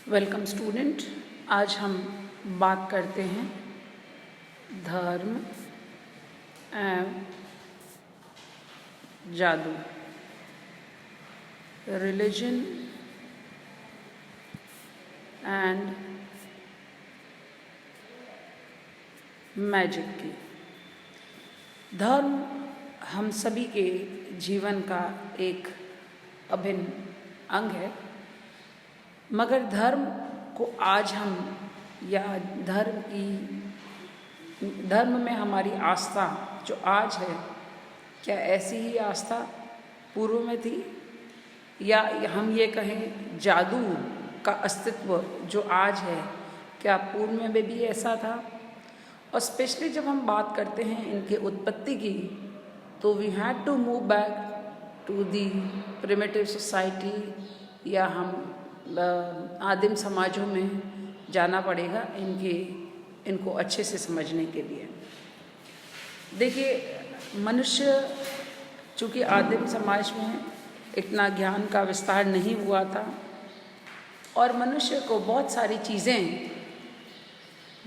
Welcome student. आज हम बात करते हैं धर्म एवं जादू, रिलीजन एंड मैजिक की। धर्म हम सभी के जीवन का एक अभिन्न अंग है, मगर धर्म को आज हम या धर्म में हमारी आस्था जो आज है, क्या ऐसी ही आस्था पूर्व में थी, या हम ये कहें जादू का अस्तित्व जो आज है, क्या पूर्व में भी ऐसा था? और स्पेशली जब हम बात करते हैं इनके उत्पत्ति की, तो we had to move back to the primitive society, या हम आदिम समाजों में जाना पड़ेगा इनको अच्छे से समझने के लिए। देखिए, मनुष्य चूँकि आदिम समाज में इतना ज्ञान का विस्तार नहीं हुआ था, और मनुष्य को बहुत सारी चीज़ें,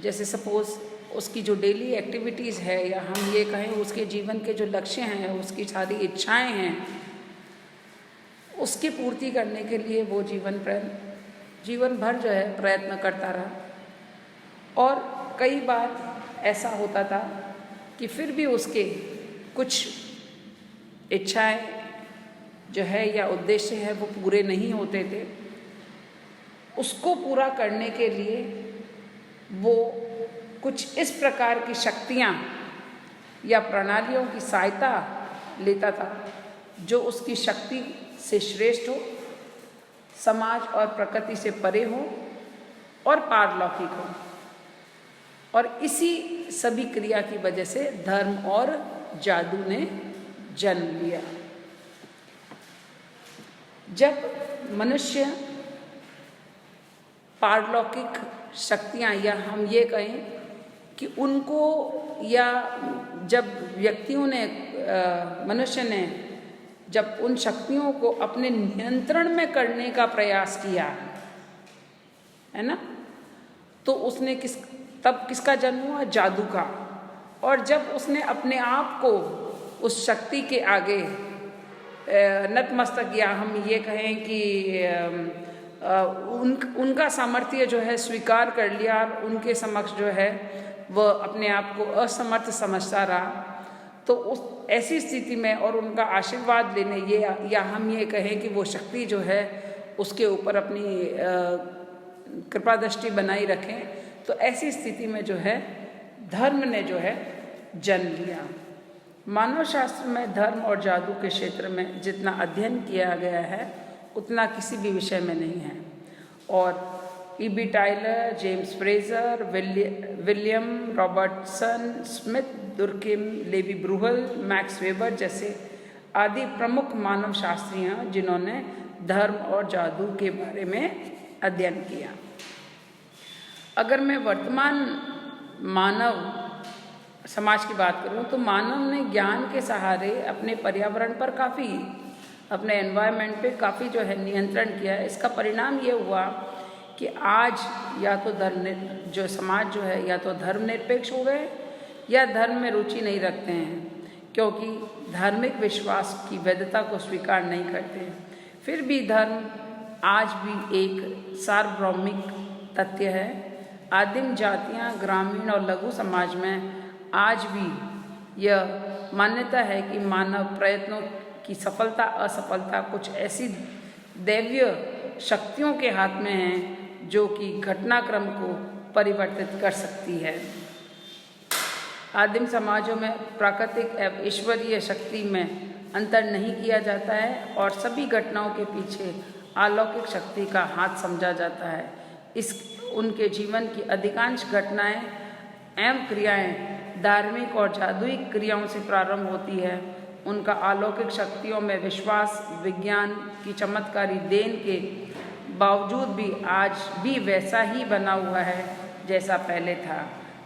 जैसे सपोज़ उसकी जो डेली एक्टिविटीज़ है, या हम ये कहें उसके जीवन के जो लक्ष्य हैं, उसकी सारी इच्छाएं हैं, उसकी पूर्ति करने के लिए वो जीवन भर जो है प्रयत्न करता रहा। और कई बार ऐसा होता था कि फिर भी उसके कुछ इच्छाएं जो है या उद्देश्य है वो पूरे नहीं होते थे। उसको पूरा करने के लिए वो कुछ इस प्रकार की शक्तियाँ या प्रणालियों की सहायता लेता था जो उसकी शक्ति से श्रेष्ठ हो, समाज और प्रकृति से परे हो और पारलौकिक हो। और इसी सभी क्रिया की वजह से धर्म और जादू ने जन्म लिया। जब मनुष्य पारलौकिक शक्तियाँ, या हम ये कहें कि उनको, या जब व्यक्तियों ने, मनुष्य ने जब उन शक्तियों को अपने नियंत्रण में करने का प्रयास किया, है ना, तो उसने किसका जन्म हुआ? जादू का। और जब उसने अपने आप को उस शक्ति के आगे नतमस्तक, या हम ये कहें कि उनका सामर्थ्य जो है स्वीकार कर लिया, और उनके समक्ष जो है वह अपने आप को असमर्थ समझता रहा, तो उस ऐसी स्थिति में और उनका आशीर्वाद लेने, या हम ये कहें कि वो शक्ति जो है उसके ऊपर अपनी कृपा दृष्टि बनाई रखें, तो ऐसी स्थिति में जो है धर्म ने जो है जन्म लिया। मानव शास्त्र में धर्म और जादू के क्षेत्र में जितना अध्ययन किया गया है उतना किसी भी विषय में नहीं है। और E.B. Tylor, James Frazer, William Robertson, Smith, Durkheim, Levy Bruhl, Max Weber जैसे आदि प्रमुख मानव शास्त्री हैं जिन्होंने धर्म और जादू के बारे में अध्ययन किया। अगर मैं वर्तमान मानव समाज की बात करूं, तो मानव ने ज्ञान के सहारे अपने पर्यावरण पर काफ़ी, अपने एनवायरनमेंट पे काफ़ी जो है नियंत्रण किया है। इसका परिणाम ये हुआ कि आज या तो जो समाज जो है या तो धर्मनिरपेक्ष हो गए, या धर्म में रुचि नहीं रखते हैं, क्योंकि धार्मिक विश्वास की वैधता को स्वीकार नहीं करते हैं। फिर भी धर्म आज भी एक सार्वभौमिक तथ्य है। आदिम जातियां, ग्रामीण और लघु समाज में आज भी यह मान्यता है कि मानव प्रयत्नों की सफलता असफलता कुछ ऐसी दैवीय शक्तियों के हाथ में है जो कि घटनाक्रम को परिवर्तित कर सकती है। आदिम समाजों में प्राकृतिक एवं ईश्वरीय शक्ति में अंतर नहीं किया जाता है, और सभी घटनाओं के पीछे अलौकिक शक्ति का हाथ समझा जाता है। उनके जीवन की अधिकांश घटनाएं एवं क्रियाएं धार्मिक और जादुई क्रियाओं से प्रारंभ होती है। उनका अलौकिक शक्तियों में विश्वास विज्ञान की चमत्कारी देन के बावजूद भी आज भी वैसा ही बना हुआ है जैसा पहले था।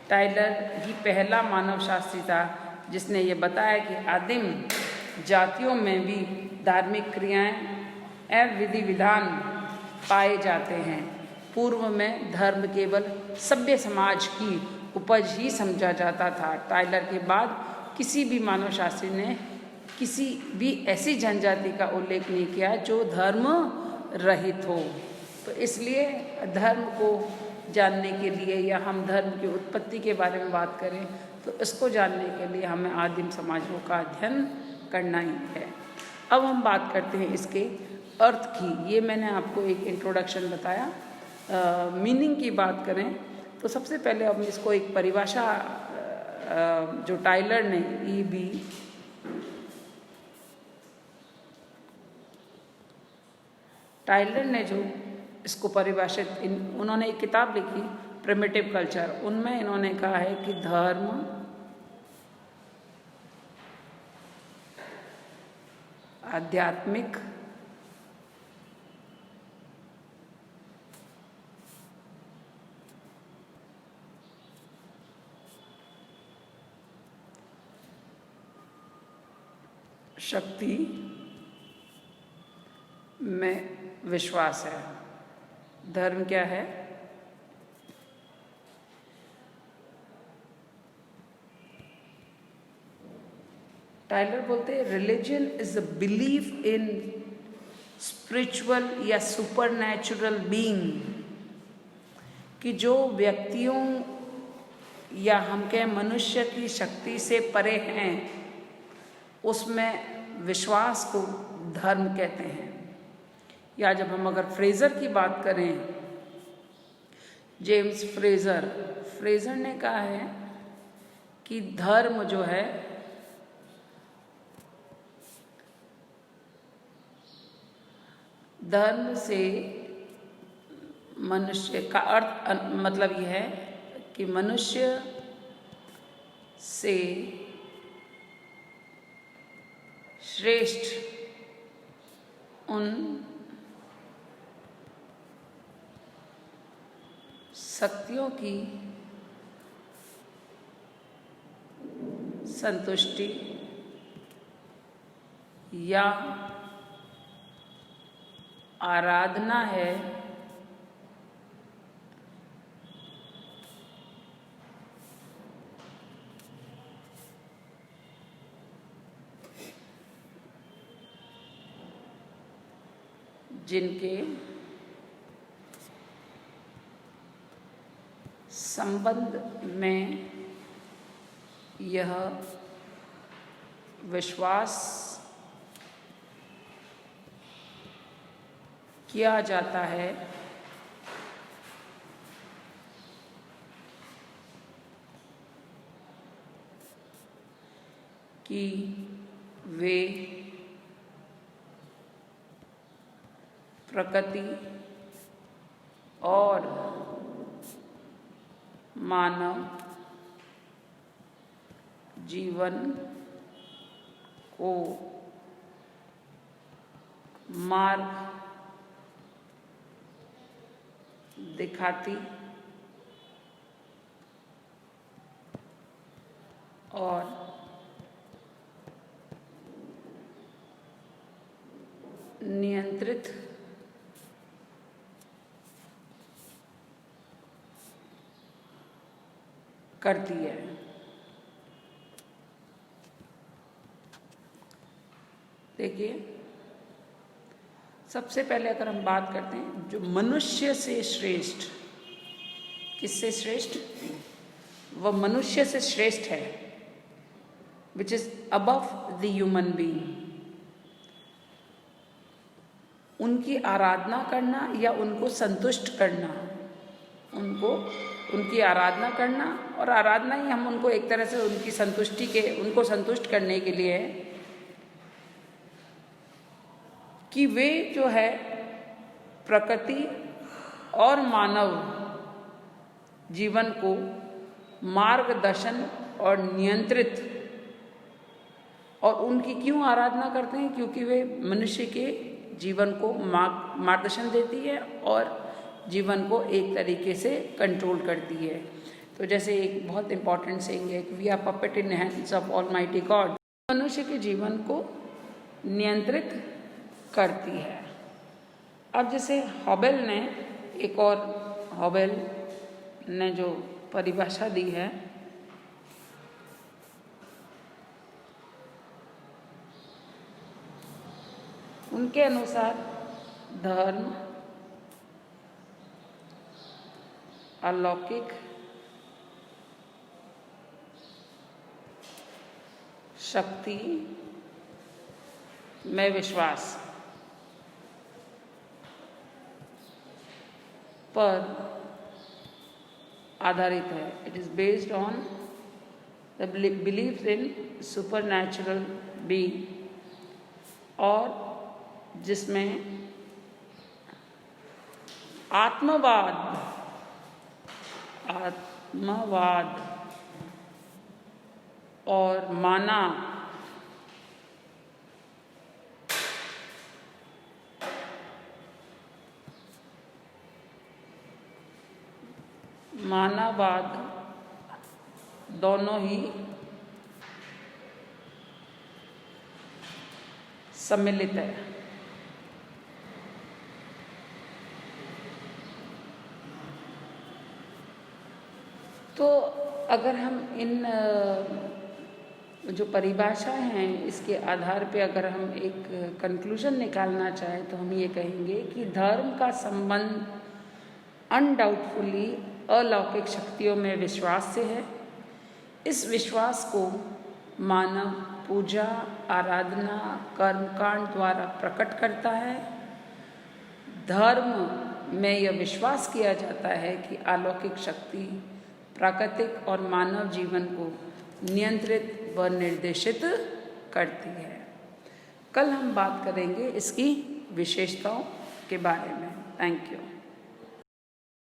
टाइलर ही पहला मानव शास्त्री था जिसने ये बताया कि आदिम जातियों में भी धार्मिक क्रियाएं एवं विधि विधान पाए जाते हैं। पूर्व में धर्म केवल सभ्य समाज की उपज ही समझा जाता था। टाइलर के बाद किसी भी मानवशास्त्री ने किसी भी ऐसी जनजाति का उल्लेख नहीं किया जो धर्म रहित हो। तो इसलिए धर्म को जानने के लिए या हम धर्म की उत्पत्ति के बारे में बात करें तो इसको जानने के लिए हमें आदिम समाजों का अध्ययन करना ही है। अब हम बात करते हैं इसके अर्थ की। ये मैंने आपको एक इंट्रोडक्शन बताया। मीनिंग की बात करें तो सबसे पहले हम इसको एक परिभाषा जो टाइलर ने E.B. टाइलर ने जो इसको परिभाषित उन्होंने एक किताब लिखी प्रिमिटिव कल्चर, उनमें इन्होंने कहा है कि धर्म आध्यात्मिक शक्ति में विश्वास है। धर्म क्या है? टाइलर बोलते हैं religion is the belief in spiritual या सुपरनैचुरल बीइंग, कि जो व्यक्तियों या हम कहें मनुष्य की शक्ति से परे हैं उसमें विश्वास को धर्म कहते हैं। या जब हम अगर फ्रेजर की बात करें, जेम्स फ्रेजर ने कहा है कि धर्म जो है धर्म से मनुष्य का अर्थ मतलब यह है कि मनुष्य से श्रेष्ठ उन शक्तियों की संतुष्टि या आराधना है जिनके संबंध में यह विश्वास किया जाता है कि वे प्रकृति और मानव जीवन को मार्ग दिखाती और नियंत्रित करती है। देखिए, सबसे पहले अगर हम बात करते हैं जो मनुष्य से श्रेष्ठ, किससे श्रेष्ठ? वह मनुष्य से श्रेष्ठ है, which is above the human being. उनकी आराधना करना या उनको संतुष्ट करना, उनकी आराधना करना, और आराधना ही हम उनको एक तरह से उनकी संतुष्टि के उनको संतुष्ट करने के लिए है कि वे जो है प्रकृति और मानव जीवन को मार्गदर्शन और नियंत्रित, और उनकी क्यों आराधना करते हैं? क्योंकि वे मनुष्य के जीवन को मार्गदर्शन देती है और जीवन को एक तरीके से कंट्रोल करती है। तो जैसे एक बहुत इंपॉर्टेंट सेइंग है कि we are puppet in hands of almighty God, मनुष्य के जीवन को नियंत्रित करती है। अब जैसे हॉबेल ने एक और हॉवेल ने जो परिभाषा दी है, उनके अनुसार धर्म अलौकिक शक्ति में विश्वास पर आधारित है। It is based on the belief in supernatural being, और जिसमें आत्मवाद और मानववाद दोनों ही सम्मिलित है। तो अगर हम इन जो परिभाषाएं हैं इसके आधार पे अगर हम एक कंक्लूजन निकालना चाहें तो हम ये कहेंगे कि धर्म का संबंध अनडाउटफुली अलौकिक शक्तियों में विश्वास से है। इस विश्वास को मानव पूजा, आराधना, कर्मकांड द्वारा प्रकट करता है। धर्म में यह विश्वास किया जाता है कि अलौकिक शक्ति प्राकृतिक और मानव जीवन को नियंत्रित व निर्देशित करती है। कल हम बात करेंगे इसकी विशेषताओं के बारे में। Thank you.